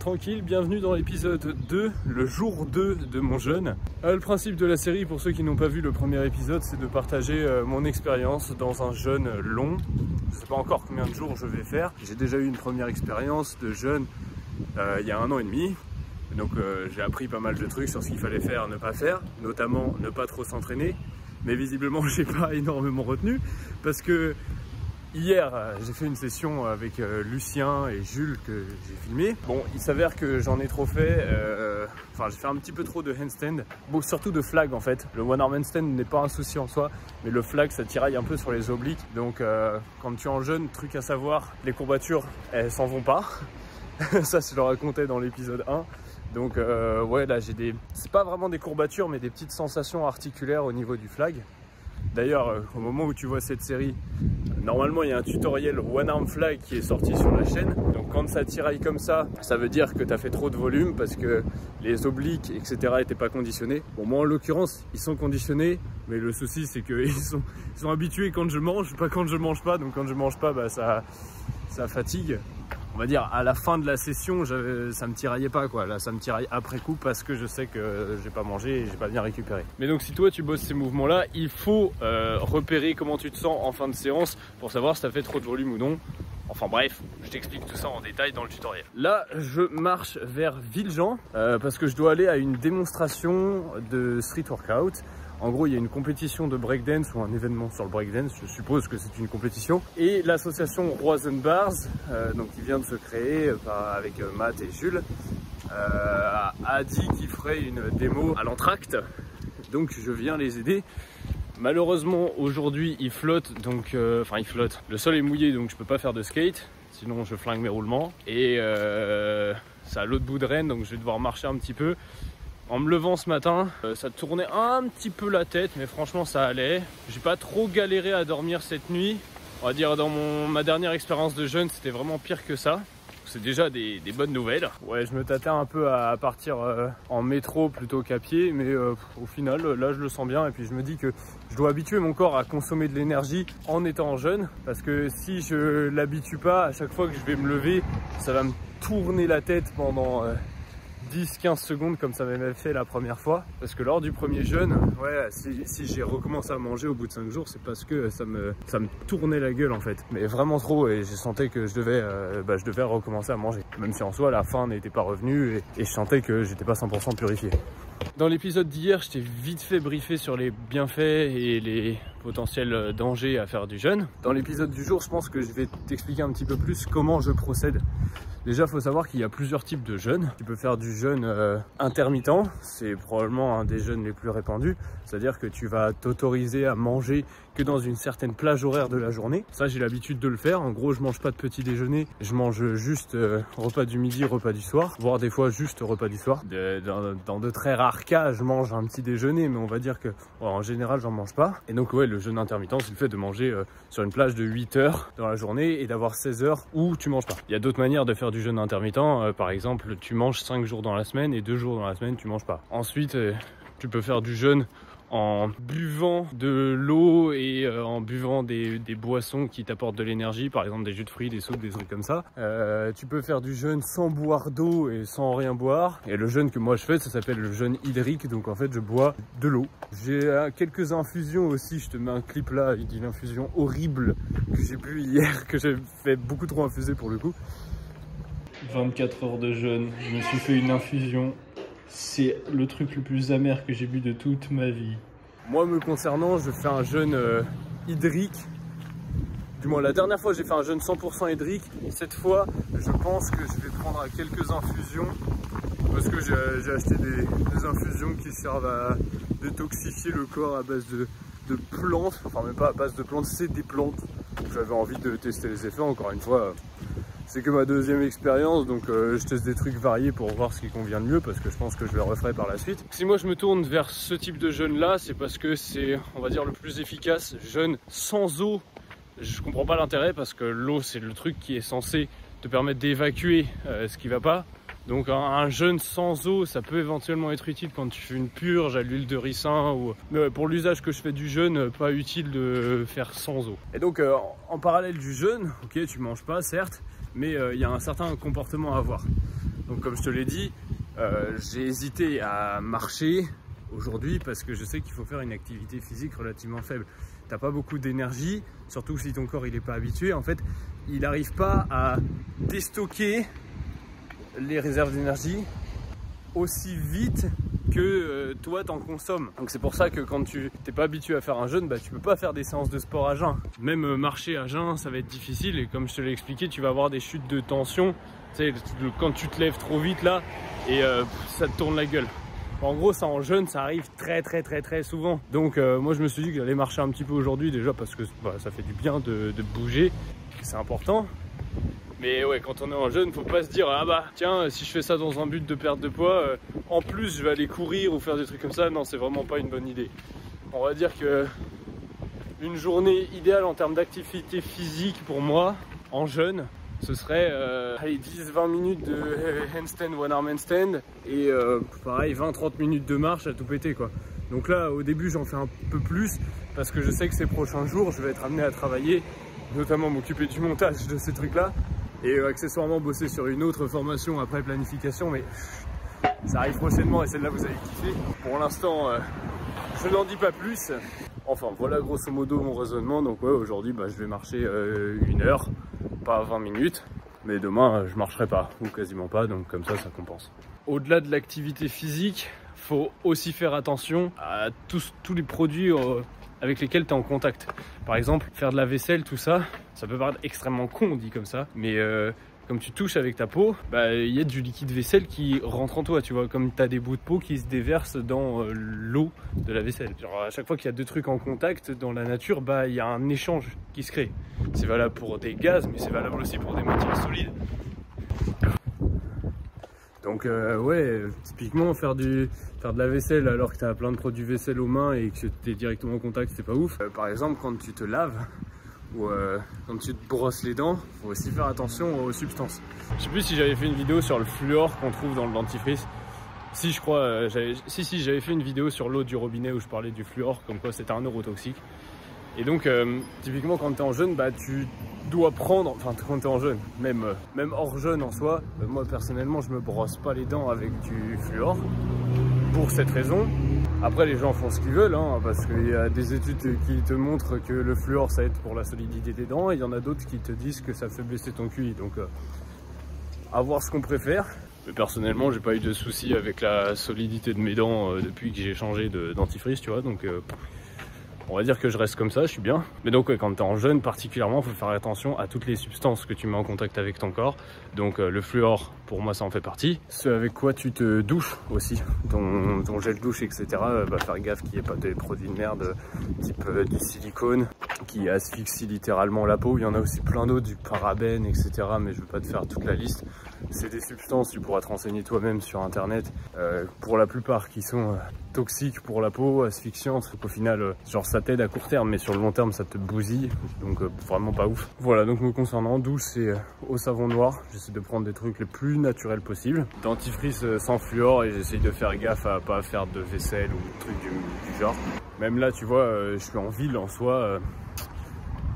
tranquille, bienvenue dans l'épisode 2, le jour 2 de mon jeûne. Le principe de la série, pour ceux qui n'ont pas vu le premier épisode, c'est de partager mon expérience dans un jeûne long. Je ne sais pas encore combien de jours je vais faire. J'ai déjà eu une première expérience de jeûne il y a 1 an et demi. Donc j'ai appris pas mal de trucs sur ce qu'il fallait faire, ne pas faire, notamment ne pas trop s'entraîner. Mais visiblement, j'ai pas énormément retenu parce que hier, j'ai fait une session avec Lucien et Jules que j'ai filmé. Bon, il s'avère que j'en ai trop fait. Enfin, j'ai fait un petit peu trop de handstand. Bon, surtout de flag en fait. Le one arm handstand n'est pas un souci en soi, mais le flag, ça tiraille un peu sur les obliques. Donc, quand tu es en jeûne, truc à savoir, les courbatures, elles s'en vont pas. Ça, je le racontais dans l'épisode 1. Donc, ouais, là, j'ai des... C'est pas vraiment des courbatures, mais des petites sensations articulaires au niveau du flag. D'ailleurs, au moment où tu vois cette série, normalement il y a un tutoriel One Arm Flag qui est sorti sur la chaîne. Donc quand ça tiraille comme ça, ça veut dire que tu as fait trop de volume parce que les obliques, etc. n'étaient pas conditionnés. Bon, moi en l'occurrence, ils sont conditionnés, mais le souci c'est qu'ils sont habitués quand je mange, pas quand je mange pas. Donc quand je mange pas, bah, ça fatigue. On va dire à la fin de la session, ça me tiraillait pas quoi. Là, ça me tiraille après coup parce que je sais que j'ai pas mangé et j'ai pas bien récupéré. Mais donc, si toi tu bosses ces mouvements-là, il faut repérer comment tu te sens en fin de séance pour savoir si tu as fait trop de volume ou non. Enfin bref, je t'explique tout ça en détail dans le tutoriel. Là, je marche vers Villejean parce que je dois aller à une démonstration de street workout. En gros, il y a une compétition de breakdance ou un événement sur le breakdance, je suppose que c'est une compétition. Et l'association Roisenbars, donc qui vient de se créer avec Matt et Jules, a dit qu'il ferait une démo à l'entracte. Donc je viens les aider. Malheureusement, aujourd'hui, il flotte, donc enfin il flotte. Le sol est mouillé, donc je peux pas faire de skate, sinon je flingue mes roulements. Et c'est à l'autre bout de Rennes, donc je vais devoir marcher un petit peu. En me levant ce matin, ça tournait un petit peu la tête, mais franchement ça allait. J'ai pas trop galéré à dormir cette nuit. On va dire dans ma dernière expérience de jeûne, c'était vraiment pire que ça. C'est déjà des bonnes nouvelles. Ouais, je me tâtais un peu à partir en métro plutôt qu'à pied, mais au final, là je le sens bien. Et puis je me dis que je dois habituer mon corps à consommer de l'énergie en étant en jeûne. Parce que si je l'habitue pas, à chaque fois que je vais me lever, ça va me tourner la tête pendant 10-15 secondes comme ça m'avait fait la première fois. Parce que lors du premier jeûne, ouais, si j'ai recommencé à manger au bout de 5 jours, c'est parce que ça me tournait la gueule en fait. Mais vraiment trop, et je sentais que je devais recommencer à manger. Même si en soi la faim n'était pas revenue et je sentais que j'étais pas 100% purifié. Dans l'épisode d'hier, je t'ai vite fait briefer sur les bienfaits et les potentiels dangers à faire du jeûne. Dans l'épisode du jour, je pense que je vais t'expliquer un petit peu plus comment je procède. Déjà, il faut savoir qu'il y a plusieurs types de jeûnes. Tu peux faire du jeûne intermittent, c'est probablement un des jeûnes les plus répandus. C'est-à-dire que tu vas t'autoriser à manger que dans une certaine plage horaire de la journée. Ça, j'ai l'habitude de le faire. En gros, je mange pas de petit déjeuner. Je mange juste repas du midi, repas du soir, voire des fois juste repas du soir. Dans de très rares cas, je mange un petit déjeuner, mais on va dire que en général, j'en mange pas. Et donc, ouais, le jeûne intermittent, c'est le fait de manger sur une plage de 8 heures dans la journée et d'avoir 16 heures où tu manges pas. Il y a d'autres manières de faire du jeûne intermittent. Par exemple, tu manges 5 jours dans la semaine et 2 jours dans la semaine, tu manges pas. Ensuite, tu peux faire du jeûne en buvant de l'eau et en buvant des boissons qui t'apportent de l'énergie, par exemple des jus de fruits, des soupes, des trucs comme ça. Tu peux faire du jeûne sans boire d'eau et sans rien boire. Et le jeûne que moi je fais, ça s'appelle le jeûne hydrique, donc en fait je bois de l'eau. J'ai quelques infusions aussi, je te mets un clip là avec une infusion horrible que j'ai bu hier, que j'ai fait beaucoup trop infuser pour le coup. 24 heures de jeûne, je me suis fait une infusion. C'est le truc le plus amer que j'ai bu de toute ma vie. Moi, me concernant, je fais un jeûne hydrique. Du moins, la dernière fois, j'ai fait un jeûne 100% hydrique. Cette fois, je pense que je vais prendre quelques infusions. Parce que j'ai acheté des infusions qui servent à détoxifier le corps à base de plantes. Enfin, même pas à base de plantes, c'est des plantes. J'avais envie de tester les effets, encore une fois. C'est que ma deuxième expérience, donc je teste des trucs variés pour voir ce qui convient le mieux parce que je pense que je le referai par la suite. Si moi je me tourne vers ce type de jeûne là, c'est parce que c'est, on va dire, le plus efficace. Jeûne sans eau, je comprends pas l'intérêt parce que l'eau c'est le truc qui est censé te permettre d'évacuer ce qui va pas. Donc un jeûne sans eau, ça peut éventuellement être utile quand tu fais une purge à l'huile de ricin ou... Mais pour l'usage que je fais du jeûne, pas utile de faire sans eau. Et donc en parallèle du jeûne, ok, tu manges pas certes, mais il y a un certain comportement à avoir. Donc comme je te l'ai dit, j'ai hésité à marcher aujourd'hui parce que je sais qu'il faut faire une activité physique relativement faible. T'as pas beaucoup d'énergie, surtout si ton corps il est pas habitué. En fait, il n'arrive pas à déstocker les réserves d'énergie aussi vite que toi t'en consommes. Donc c'est pour ça que quand tu t'es pas habitué à faire un jeûne, bah tu peux pas faire des séances de sport à jeun. Même marcher à jeun, ça va être difficile et comme je te l'ai expliqué, tu vas avoir des chutes de tension. Tu sais, quand tu te lèves trop vite là et ça te tourne la gueule. En gros, ça en jeûne, ça arrive très souvent. Donc moi je me suis dit que j'allais marcher un petit peu aujourd'hui déjà parce que bah, ça fait du bien de bouger, c'est important. Mais ouais, quand on est en jeûne, faut pas se dire ah bah tiens, si je fais ça dans un but de perte de poids, en plus je vais aller courir ou faire des trucs comme ça. Non, c'est vraiment pas une bonne idée. On va dire que une journée idéale en termes d'activité physique pour moi en jeûne, ce serait 10-20 minutes de handstand, one arm handstand et pareil 20-30 minutes de marche à tout péter quoi. Donc là au début j'en fais un peu plus parce que je sais que ces prochains jours je vais être amené à travailler, notamment m'occuper du montage de ces trucs là et accessoirement bosser sur une autre formation après planification, mais ça arrive prochainement et celle-là vous allez kiffer. Pour l'instant je n'en dis pas plus. Enfin voilà grosso modo mon raisonnement. Donc ouais, aujourd'hui bah, je vais marcher 1 heure, pas 20 minutes, mais demain je marcherai pas ou quasiment pas, donc comme ça compense. Au-delà de l'activité physique, faut aussi faire attention à tous les produits avec lesquels tu es en contact. Par exemple, faire de la vaisselle, tout ça, ça peut paraître extrêmement con dit comme ça, mais comme tu touches avec ta peau, bah, y a du liquide vaisselle qui rentre en toi, tu vois, comme tu as des bouts de peau qui se déversent dans l'eau de la vaisselle. Genre, à chaque fois qu'il y a deux trucs en contact dans la nature, bah, y a un échange qui se crée. C'est valable pour des gaz, mais c'est valable aussi pour des matières solides. Donc ouais, typiquement faire de la vaisselle alors que tu as plein de produits vaisselle aux mains et que tu es directement en contact, c'est pas ouf. Par exemple, quand tu te laves ou quand tu te brosses les dents, faut aussi faire attention aux substances. Je sais plus si j'avais fait une vidéo sur le fluor qu'on trouve dans le dentifrice. Si, je crois, j'avais fait une vidéo sur l'eau du robinet où je parlais du fluor, comme quoi c'était un neurotoxique. Et donc, typiquement, quand tu es en jeûne, bah, tu dois prendre, enfin, quand tu es en jeûne, même hors jeûne en soi, moi personnellement, je me brosse pas les dents avec du fluor pour cette raison. Après, les gens font ce qu'ils veulent, hein, parce qu'il y a des études qui te montrent que le fluor, ça aide pour la solidité des dents, et il y en a d'autres qui te disent que ça fait baisser ton QI. Donc, à voir ce qu'on préfère. Mais personnellement, j'ai pas eu de soucis avec la solidité de mes dents depuis que j'ai changé de dentifrice, tu vois, donc... on va dire que je reste comme ça, je suis bien. Mais donc ouais, quand tu es en jeûne particulièrement, il faut faire attention à toutes les substances que tu mets en contact avec ton corps. Donc le fluor, pour moi ça en fait partie. Ce avec quoi tu te douches aussi, ton gel douche, etc. Bah, faire gaffe qu'il n'y ait pas des produits de merde type du silicone qui asphyxie littéralement la peau. Il y en a aussi plein d'autres, du parabène, etc. Mais je ne veux pas te faire toute la liste. C'est des substances, tu pourras te renseigner toi-même sur internet, pour la plupart qui sont toxiques pour la peau, asphyxiantes. Au final, genre ça t'aide à court terme, mais sur le long terme ça te bousille, donc vraiment pas ouf. Voilà, donc me concernant, douche c'est au savon noir, j'essaie de prendre des trucs les plus naturels possibles. Dentifrice sans fluor et j'essaie de faire gaffe à pas faire de vaisselle ou de trucs du genre. Même là tu vois, je suis en ville en soi,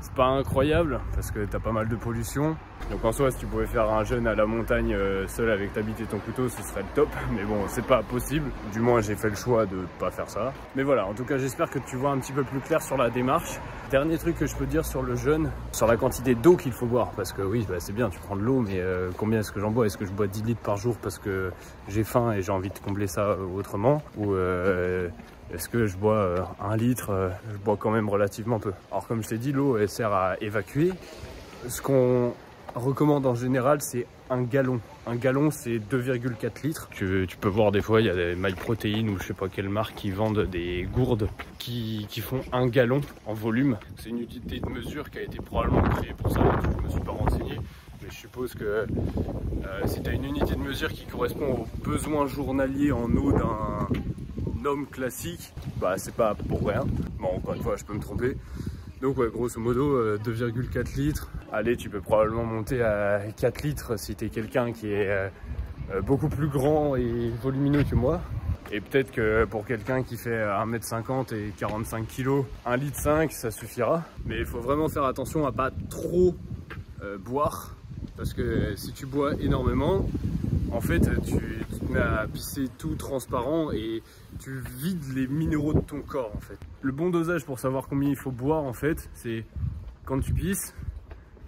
c'est pas incroyable parce que t'as pas mal de pollution. Donc en soi, si tu pouvais faire un jeûne à la montagne seul avec ta bite et ton couteau, ce serait le top. Mais bon, c'est pas possible. Du moins, j'ai fait le choix de pas faire ça. Mais voilà, en tout cas, j'espère que tu vois un petit peu plus clair sur la démarche. Dernier truc que je peux dire sur le jeûne, sur la quantité d'eau qu'il faut boire. Parce que oui, bah, c'est bien, tu prends de l'eau, mais combien est-ce que j'en bois? Est-ce que je bois 10 litres par jour parce que j'ai faim et j'ai envie de combler ça autrement? Ou est-ce que je bois 1 litre? Je bois quand même relativement peu. Alors comme je t'ai dit, l'eau elle sert à évacuer. Ce qu'on recommande en général, c'est 1 gallon. 1 gallon, c'est 2,4 litres. Tu peux voir des fois, il y a des MyProtein ou je sais pas quelle marque qui vendent des gourdes qui font 1 gallon en volume. C'est une unité de mesure qui a été probablement créée pour ça. Je me suis pas renseigné. Mais je suppose que si tu as une unité de mesure qui correspond aux besoins journaliers en eau d'un homme classique, bah c'est pas pour rien. Bon, encore une fois, je peux me tromper. Donc ouais, grosso modo 2,4 litres. Allez, tu peux probablement monter à 4 litres si tu es quelqu'un qui est beaucoup plus grand et volumineux que moi. Et peut-être que pour quelqu'un qui fait 1m50 et 45 kg, 1,5 litre ça suffira. Mais il faut vraiment faire attention à pas trop boire. Parce que si tu bois énormément, en fait tu te mets à pisser tout transparent et tu vides les minéraux de ton corps en fait. Le bon dosage pour savoir combien il faut boire en fait, c'est quand tu pisses,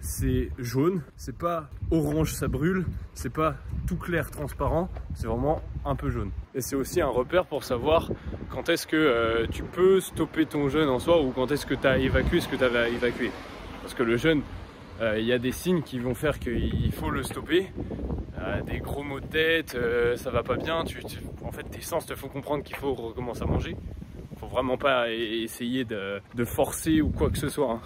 c'est jaune, c'est pas orange ça brûle, c'est pas tout clair transparent, c'est vraiment un peu jaune. Et c'est aussi un repère pour savoir quand est-ce que tu peux stopper ton jeûne en soi ou quand est-ce que tu as évacué ce que tu avais évacué. Parce que le jeûne, il y a des signes qui vont faire qu'il faut le stopper. Des gros maux de tête, ça va pas bien, en fait tes sens te font comprendre qu'il faut recommencer à manger. Faut vraiment pas essayer de forcer ou quoi que ce soit, hein.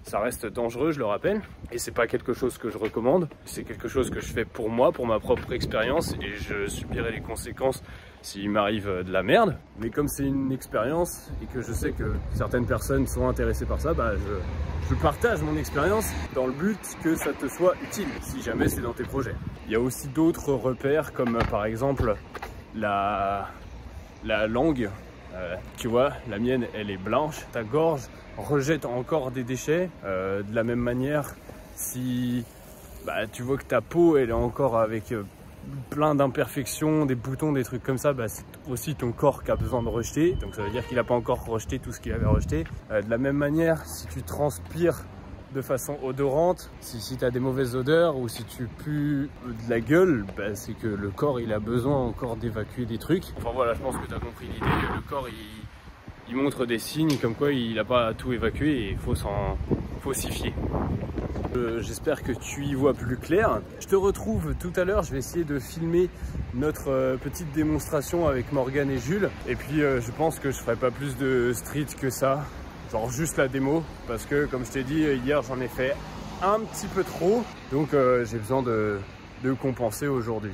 Ça reste dangereux, je le rappelle, et c'est pas quelque chose que je recommande, c'est quelque chose que je fais pour moi, pour ma propre expérience, et je subirai les conséquences s'il m'arrive de la merde. Mais comme c'est une expérience et que je sais que certaines personnes sont intéressées par ça, bah je partage mon expérience dans le but que ça te soit utile, si jamais c'est dans tes projets. Il y a aussi d'autres repères, comme par exemple la langue. Tu vois, la mienne elle est blanche, ta gorge rejette encore des déchets. De la même manière, si tu vois que ta peau elle est encore avec plein d'imperfections, des boutons, des trucs comme ça, c'est aussi ton corps qui a besoin de rejeter, donc ça veut dire qu'il n'a pas encore rejeté tout ce qu'il avait rejeté. De la même manière, si tu transpires de façon odorante, si tu as des mauvaises odeurs ou si tu pues de la gueule, c'est que le corps il a besoin encore d'évacuer des trucs. Enfin voilà, je pense que tu as compris l'idée. Le corps il montre des signes comme quoi il n'a pas tout évacué et il faut s'y fier. J'espère que tu y vois plus clair. Je te retrouve tout à l'heure, je vais essayer de filmer notre petite démonstration avec Morgane et Jules. Et puis je pense que je ferai pas plus de street que ça. Genre juste la démo, parce que comme je t'ai dit, hier j'en ai fait un petit peu trop, donc j'ai besoin de compenser aujourd'hui.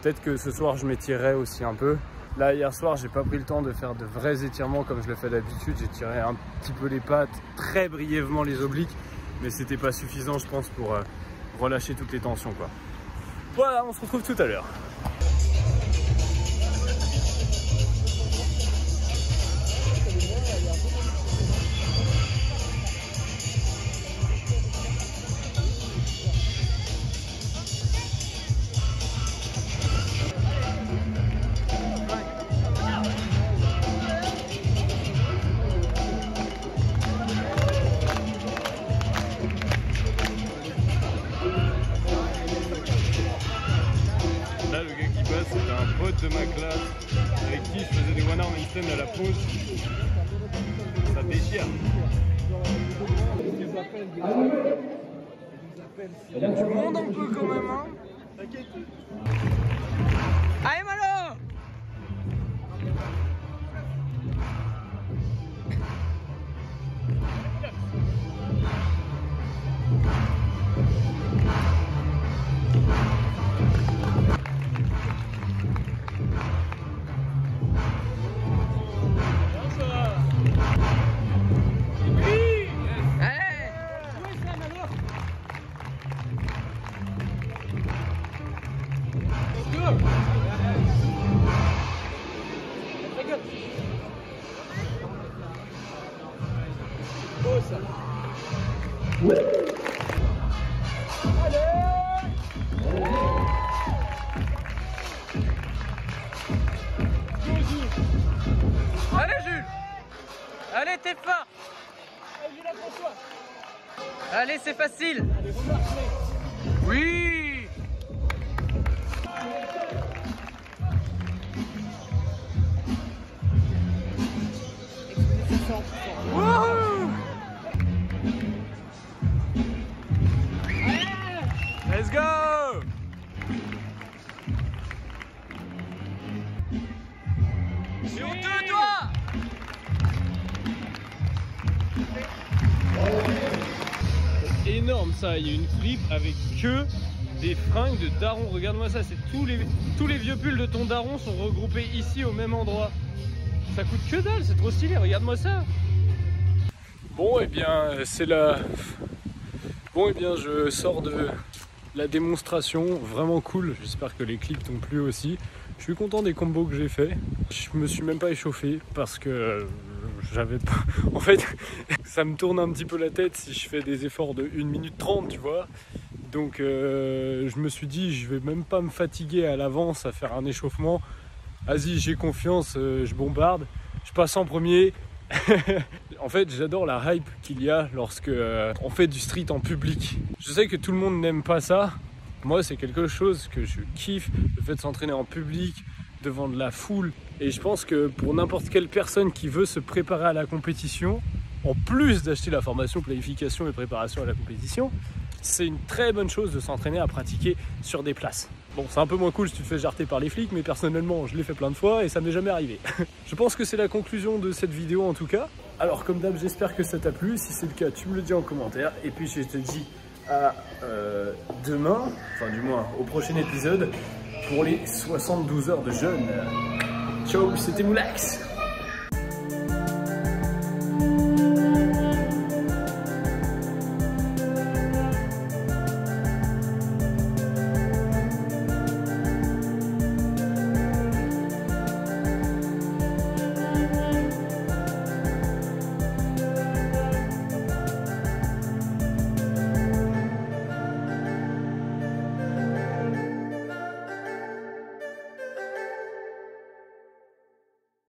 Peut-être que ce soir je m'étirerai aussi un peu. Là hier soir j'ai pas pris le temps de faire de vrais étirements comme je le fais d'habitude, j'ai tiré un petit peu les pattes, très brièvement les obliques, mais c'était pas suffisant je pense pour relâcher toutes les tensions quoi. Voilà, on se retrouve tout à l'heure. C'était un pote de ma classe avec qui je faisais des one arm handstand à la pause. Ça déchire. Il y a du monde un peu quand même, hein. T'inquiète. Allez Malo! Allez Jules! Allez, t'es fort! Allez, c'est facile! Oui! Wouhou! Let's go! Sur deux doigts! Énorme ça, il y a une flip avec que des fringues de daron. Regarde-moi ça, c'est tous les vieux pulls de ton daron sont regroupés ici au même endroit. Ça coûte que dalle, c'est trop stylé, regarde-moi ça. Bon et bien c'est là. Bon et bien je sors de la démonstration, vraiment cool. J'espère que les clips t'ont plu aussi. Je suis content des combos que j'ai fait. Je me suis même pas échauffé parce que j'avais pas... En fait, ça me tourne un petit peu la tête si je fais des efforts de 1 minute 30, tu vois. Donc je me suis dit, je vais même pas me fatiguer à l'avance à faire un échauffement. Vas-y, j'ai confiance, je bombarde, je passe en premier. En fait, j'adore la hype qu'il y a lorsque on fait du street en public. Je sais que tout le monde n'aime pas ça. Moi, c'est quelque chose que je kiffe, le fait de s'entraîner en public, devant de la foule. Et je pense que pour n'importe quelle personne qui veut se préparer à la compétition, en plus d'acheter la formation planification et préparation à la compétition, c'est une très bonne chose de s'entraîner à pratiquer sur des places. Bon, c'est un peu moins cool si tu te fais jarter par les flics, mais personnellement, je l'ai fait plein de fois et ça m'est jamais arrivé. Je pense que c'est la conclusion de cette vidéo en tout cas. Alors comme d'hab, j'espère que ça t'a plu. Si c'est le cas, tu me le dis en commentaire. Et puis je te dis à demain, enfin du moins au prochain épisode, pour les 72 heures de jeûne. Ciao, c'était Moulax.